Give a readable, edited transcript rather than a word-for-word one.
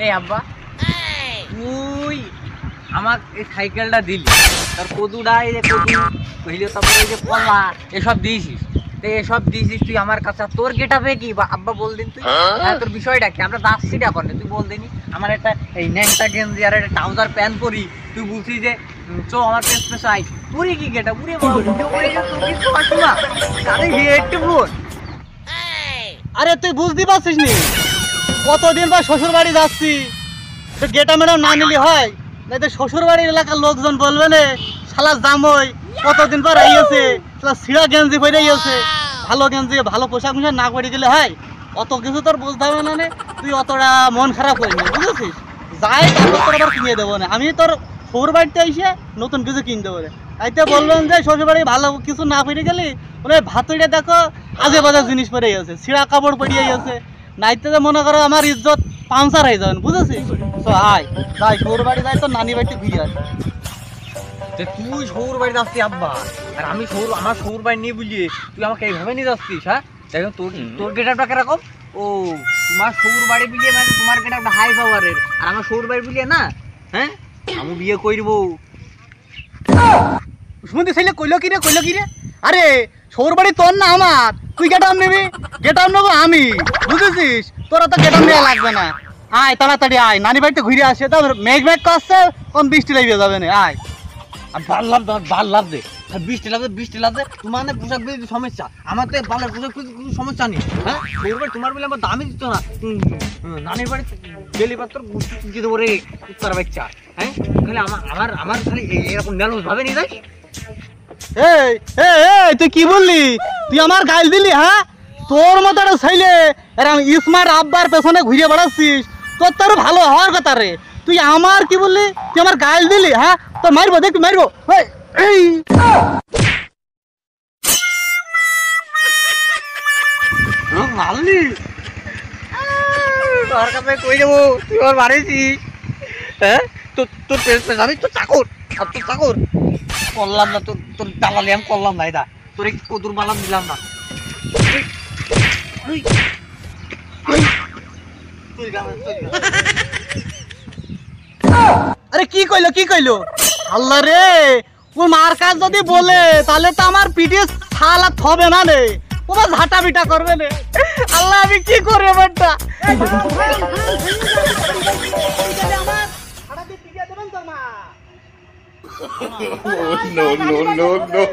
এই আব্বা তুই আমার এই সাইকেলটা দিলি, তার কদুটা এই যে কদু কইলে, তারপরে এই যে কলা এসব দিয়েছিস, তো এসব দিয়েছিস তুই আমার কাছে। তোর গেটাপে কি বা আব্বা বল দিন তুই, হ্যাঁ তোর বিষয়টা কি? আমরা যাচ্ছিটা করলে তুই বল দিনি। আমার একটা এই ন্যাংটা গেঞ্জি আর একটা ট্রাউজার প্যান্ট পরি, তুই বলছিস যে চো আমার পেছনে আই, পুরি কি গেটা পুরি একটু বল। আরে তুই বুঝতে পারছিস নি কতদিন পর শ্বশুর বাড়ি যাচ্ছি, তো গেটা ম্যাডাম না নিলে হয় না? তো শ্বশুর বাড়ির এলাকার লোকজন বলবে না শালা জামই কতদিন পর আইয়াছে, শালা ছিঁড়া গেঞ্জি পরে আইয়াছে, ভালো গেঞ্জি ভালো পোশাক না পরে গেলে হয়? অত কিছু তোর বুঝতে হবে না নে, তুই অতটা মন খারাপ করিনি, বুঝেছিস? যাই তারপর তোর আবার কিনে দেবো না, আমি তোর শ্বশুর বাড়িতে এসে নতুন কিছু কিনতে দেবো না। তাইতে বলবেন যে শ্বশুর বাড়ি ভালো কিছু না পরে গেলি ওই ভাতুড়ে দেখো আজে বাজে জিনিস পরে গেছে, ছিঁড়া কাপড় পরিয়ে গেছে, নাইতে যে মনে করো আমার ইজ্জত পাংচার হয়ে যাবেন, বুঝেছিস? তো আয় যাই শ্বশুর বাড়ি যাই, তোর নানি বাড়িতে ঘুরে আসি। তুই শ্বশুর বাড়ি যাচ্ছি আব্বা, আর আমি আমার শ্বশুর বাড়ি নিয়ে বুঝিয়ে তুই আমাকে এইভাবে নিয়ে যাচ্ছিস? হ্যাঁ দেখো তোর তোর গেটআপটা কিরকম? ও তোমার শ্বশুর বাড়ি বিলিয়ে মানে তোমার গেটআপটা হাই পাওয়ারের, আর আমার শ্বশুর বাড়ি বিলিয়ে না। হ্যাঁ আমি বিয়ে করব। শুনতে ছেলে কইলো কি রে? আরে শ্বশুর বাড়ি তোর না আমার, তুই গেটাম নিবি, গেটাম নেবো আমি, বুঝেছিস? তোরা তো গেটাম নেওয়া লাগবে না, আয় তাড়াতাড়ি আয়, নানি বাড়িতে ঘুরে আসে, তারপর মেঘ করছে, কোন বৃষ্টি লাগবে যাবে না, আয়। আর ভাল লাভ দে বৃষ্টি লাগবে তোমার না পোশাক বিয়ে সমস্যা, আমার তো বালের পোশাক কোনো সমস্যা নেই। হ্যাঁ শ্বশুর বাড়ি তোমার বলে আমার দামই দিত না, নানির বাড়ি গেলি বা তোর গুষ্টি দেবো রে উত্তর বাচ্চা। হ্যাঁ খালি আমার খালি এরকম নেলস ভাবে নিয়ে যায়। এই এই এই তুই কি বললি? তুই আমার গাইল দিলি? হ্যাঁ তোর মতো একটা ছেলে এরকম স্মার্ট আব্বার পেছনে ঘুরে বেড়াচ্ছিস, তোর ভালো হওয়ার কথা রে, তুই আমার কি বললি? তুই আমার গাইল দিলি? হ্যাঁ তো মারবো, দেখ মারবো। এই মারলি তোর কাছে কই দেবো, তুই আমার মারিছিস। হ্যাঁ তোর আমি তো চাকর, আর তোর চাকর করলাম না, তোর দালালি আমি করলাম না, এটা তোর একটু কদুর বালাম দিলাম না। আরে কি কইলো? আল্লাহ রে, ও মার কাজ যদি বলে তাহলে তো আমার পিঠে ছালা হবে না রে, ও ঝাঁটা পিটা করবে রে। আল্লাহ আমি কি করে বেটা? no, no, no, no.